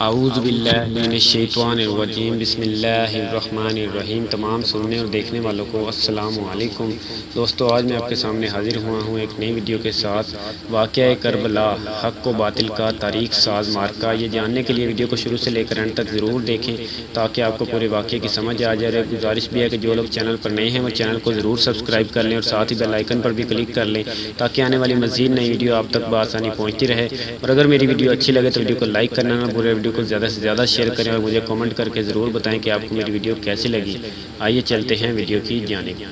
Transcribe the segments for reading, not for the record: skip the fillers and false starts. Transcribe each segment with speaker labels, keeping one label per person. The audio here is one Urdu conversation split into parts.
Speaker 1: اعوذ باللہ من الشیطان الرجیم، بسم اللہ الرحمن الرحیم۔ تمام سننے اور دیکھنے والوں کو السلام علیکم۔ دوستو، آج میں آپ کے سامنے حاضر ہوا ہوں ایک نئی ویڈیو کے ساتھ۔ واقعہ کربلا، حق و باطل کا تاریخ ساز معرکہ۔ یہ جاننے کے لیے ویڈیو کو شروع سے لے کر اینڈ تک ضرور دیکھیں تاکہ آپ کو پورے واقعے کی سمجھ آ جائے۔ ایک گزارش بھی ہے کہ جو لوگ چینل پر نئے ہیں وہ چینل کو ضرور سبسکرائب کر لیں اور ساتھ ہی بیل آئیکن پر بھی کلک کر لیں تاکہ آنے والی مزید نئی ویڈیو آپ تک بآسانی پہنچتی رہے۔ اور اگر میری ویڈیو اچھی لگے تو ویڈیو کو لائک کرنا نہ بھولیں، ویڈیو کو زیادہ سے زیادہ شیئر کریں اور مجھے کمنٹ کر کے ضرور بتائیں کہ آپ کو میری ویڈیو کیسی لگی۔ آئیے چلتے ہیں ویڈیو کی جانب۔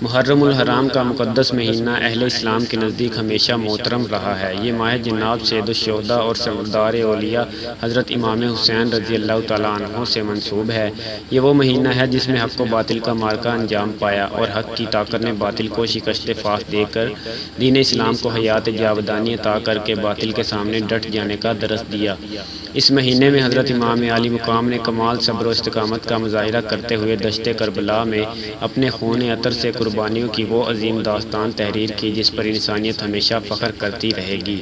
Speaker 1: محرم الحرام کا مقدس مہینہ اہل اسلام کے نزدیک ہمیشہ محترم رہا ہے۔ یہ ماہ جناب سید الشہداء اور سردار اولیاء حضرت امام حسین رضی اللہ تعالیٰ عنہ سے منسوب ہے۔ یہ وہ مہینہ ہے جس میں حق و باطل کا معرکہ انجام پایا اور حق کی طاقت نے باطل کو شکست فاش دے کر دین اسلام کو حیات جاودانی عطا کر کے باطل کے سامنے ڈٹ جانے کا درس دیا۔ اس مہینے میں حضرت امام علی مقام نے کمال صبر و استقامت کا مظاہرہ کرتے ہوئے دشت کربلا میں اپنے خون عطر سے قربانیوں کی وہ عظیم داستان تحریر کی جس پر انسانیت ہمیشہ فخر کرتی رہے گی۔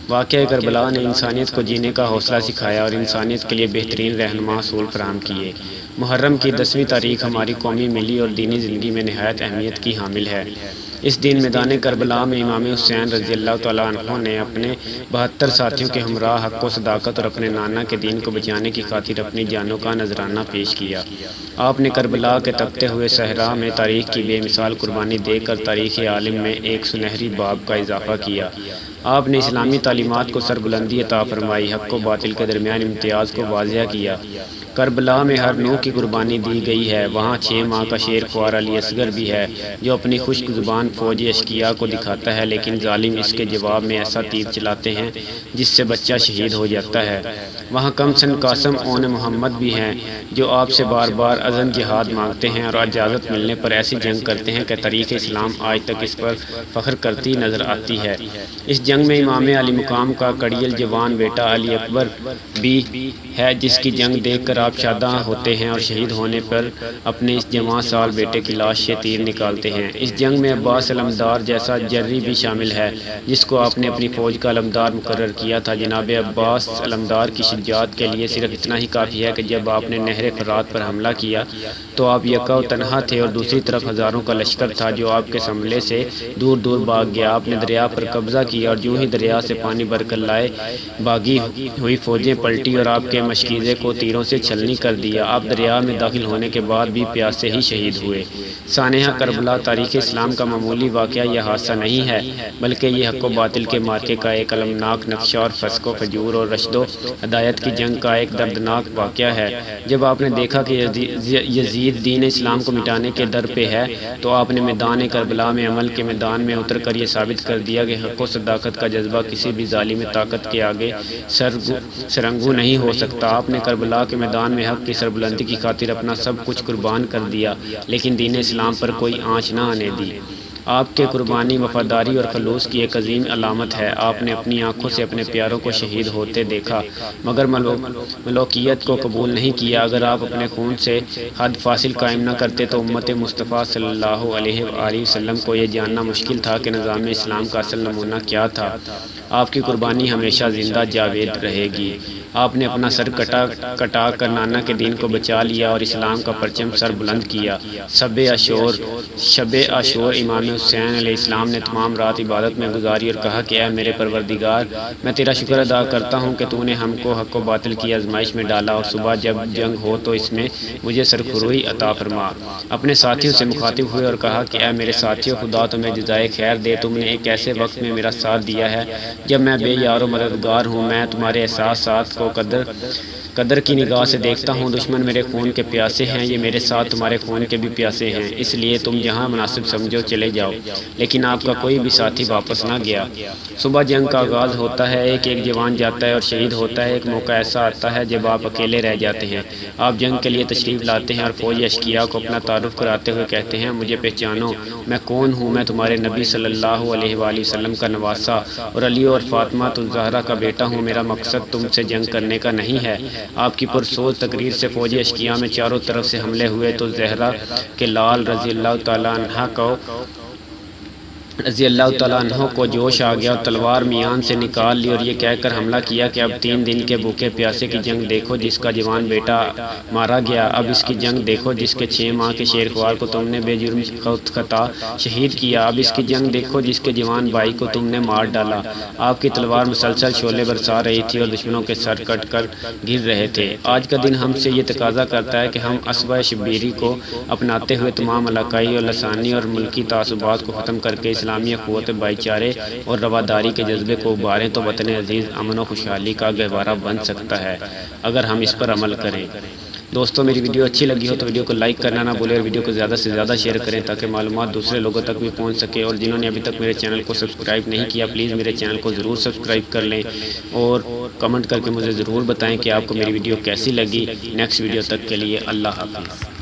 Speaker 1: واقعہ کربلا نے انسانیت کو جینے کا حوصلہ سکھایا اور انسانیت کے لیے بہترین رہنما اصول فراہم کیے۔ محرم کی 10ویں تاریخ ہماری قومی، ملی اور دینی زندگی میں نہایت اہمیت کی حامل ہے۔ اس دن میدان کربلا میں امام حسین رضی اللہ تعالیٰ عنہ نے اپنے 72 ساتھیوں کے ہمراہ حق و صداقت اور اپنے نانا کے دین کو بچانے کی خاطر اپنی جانوں کا نذرانہ پیش کیا۔ آپ نے کربلا کے تپتے ہوئے صحرا میں تاریخ کی بے مثال قربانی دے کر تاریخ عالم میں ایک سنہری باب کا اضافہ کیا۔ آپ نے اسلامی تعلیمات کو سربلندی عطا فرمائی، حق و باطل کے درمیان امتیاز کو واضح کیا۔ کربلا میں ہر نوع کی قربانی دی گئی ہے۔ وہاں 6 ماہ کا شیر خوار علی اصغر بھی ہے جو اپنی خشک زبان فوج اشقیاء کو دکھاتا ہے، لیکن ظالم اس کے جواب میں ایسا تیر چلاتے ہیں جس سے بچہ شہید ہو جاتا ہے۔ وہاں کم سن قاسم اون محمد بھی ہیں جو آپ سے بار بار اذن جہاد مانگتے ہیں اور اجازت ملنے پر ایسی جنگ کرتے ہیں کہ تاریخ اسلام آج تک اس پر فخر کرتی نظر آتی ہے۔ اس جنگ میں امام علی مقام کا کڑیل جوان بیٹا علی اکبر بھی ہے جس کی جنگ دیکھ کر آپ شاداں ہوتے ہیں اور شہید ہونے پر اپنے اس جوان سال بیٹے کی لاش سے تیر نکالتے ہیں۔ اس جنگ میں عباس علمدار جیسا جرری بھی شامل ہے جس کو آپ نے اپنی فوج کا علمدار مقرر کیا تھا۔ جناب عباس علمدار کی شجاعت کے لیے صرف اتنا ہی کافی ہے کہ جب آپ نے نہر فرات پر حملہ کیا تو آپ یکا و تنہا تھے اور دوسری طرف ہزاروں کا لشکر تھا جو آپ کے حملے سے دور دور بھاگ گیا۔ آپ نے دریا پر قبضہ کیا اور جو ہی دریا سے پانی بھر کر لائے باغی ہوئی فوجیں پلٹی اور آپ کے مشکیزے کو تیروں سے چھلنی کر دیا۔ آپ دریا میں داخل ہونے کے بعد بھی پیاسے ہی شہید ہوئے۔ سانحہ کربلا تاریخ اسلام کا معمولی واقعہ یا حادثہ نہیں ہے بلکہ یہ حق و باطل کے معرکے کا ایک المناک نقشہ اور فسق و فجور اور رشد و ہدایت کی جنگ کا ایک دردناک واقعہ ہے۔ جب آپ نے دیکھا کہ یزید دین اسلام کو مٹانے کے در پہ ہے تو آپ نے میدان کربلا میں عمل کے میدان میں اتر کر یہ ثابت کر دیا کہ حق و صداقت کا جذبہ کسی بھی ظالم طاقت کے آگے سرنگوں نہیں ہو سکتا۔ آپ نے کربلا کے میدان میں حق کی سربلندی کی خاطر اپنا سب کچھ قربان کر دیا لیکن دین اسلام پر کوئی آنچ نہ آنے دی۔ آپ کے قربانی وفاداری اور خلوص کی ایک عظیم علامت ہے۔ آپ نے اپنی آنکھوں سے اپنے پیاروں کو شہید ہوتے دیکھا مگر ملوکیت کو قبول نہیں کیا۔ اگر آپ اپنے خون سے حد فاصل قائم نہ کرتے تو امت مصطفیٰ صلی اللہ علیہ وآلہ وسلم کو یہ جاننا مشکل تھا کہ نظام اسلام کا اصل نمونہ کیا تھا۔ آپ کی قربانی ہمیشہ زندہ جاوید رہے گی۔ آپ نے اپنا سر کٹا کر نانا کے دین کو بچا لیا اور اسلام کا پرچم سر بلند کیا۔ شب عاشور امام حسین علیہ السلام نے تمام رات عبادت میں گزاری اور کہا کہ اے میرے پروردگار، میں تیرا شکر ادا کرتا ہوں کہ تو نے ہم کو حق و باطل کی آزمائش میں ڈالا اور صبح جب جنگ ہو تو اس میں مجھے سرخروئی عطا فرما۔ اپنے ساتھیوں سے مخاطب ہوئے اور کہا کہ اے میرے ساتھیوں، خدا تمہیں جزائے خیر دے، تم نے ایک ایسے وقت میں میرا ساتھ دیا ہے جب میں بے یار و مددگار ہوں۔ میں تمہارے احساسات کو قدر کی نگاہ سے دیکھتا ہوں۔ دشمن میرے خون کے پیاسے ہیں، یہ میرے ساتھ تمہارے خون کے بھی پیاسے ہیں، اس لیے تم جہاں مناسب سمجھو چلے جاؤ۔ لیکن آپ کا کوئی بھی ساتھی واپس نہ گیا۔ صبح جنگ کا آغاز ہوتا ہے، ایک ایک جوان جاتا ہے اور شہید ہوتا ہے۔ ایک موقع ایسا آتا ہے جب آپ اکیلے رہ جاتے ہیں۔ آپ جنگ کے لیے تشریف لاتے ہیں اور فوج اشقیاء کو اپنا تعارف کراتے ہوئے کہتے ہیں، مجھے پہچانو، میں کون ہوں؟ میں تمہارے نبی صلی اللہ علیہ وآلہ وسلم کا نواسہ اور علی اور فاطمہ الزہرا کا بیٹا ہوں۔ میرا مقصد تم سے جنگ کرنے کا نہیں ہے۔ آپ کی پرسوز تقریر سے فوج اشقیاء میں چاروں طرف سے حملے ہوئے تو زہرا کے لال رضی اللہ تعالیٰ عنہ کو رضی اللہ تعالیٰ عنہ کو جوش آ گیا اور تلوار میان سے نکال لی اور یہ کہہ کر حملہ کیا کہ اب 3 دن کے بھوکے پیاسے کی جنگ دیکھو جس کا جوان بیٹا مارا گیا، اب اس کی جنگ دیکھو جس کے 6 ماہ کے شیر خوار کو تم نے بے جرم خطا شہید کیا، اب اس کی جنگ دیکھو جس کے جوان بھائی کو تم نے مار ڈالا۔ آپ کی تلوار مسلسل شعلے برسا رہی تھی اور دشمنوں کے سر کٹ کر گر رہے تھے۔ آج کا دن ہم سے یہ تقاضا کرتا ہے کہ ہم اسوہ شبیری کو اپناتے ہوئے تمام علاقائی اور لسانی اور ملکی تعصبات کو ختم کر کے اسلامی اخوت، بھائی چارے اور رواداری کے جذبے کو ابھاریں تو وطن عزیز امن و خوشحالی کا گہوارہ بن سکتا ہے اگر ہم اس پر عمل کریں۔ دوستوں میری ویڈیو اچھی لگی ہو تو ویڈیو کو لائک کرنا نہ بھولیں اور ویڈیو کو زیادہ سے زیادہ شیئر کریں تاکہ معلومات دوسرے لوگوں تک بھی پہنچ سکے، اور جنہوں نے ابھی تک میرے چینل کو سبسکرائب نہیں کیا پلیز میرے چینل کو ضرور سبسکرائب کر لیں اور کمنٹ کر کے مجھے ضرور بتائیں کہ آپ کو میری ویڈیو کیسی لگی۔ نیکسٹ ویڈیو تک کے لیے اللہ حافظ۔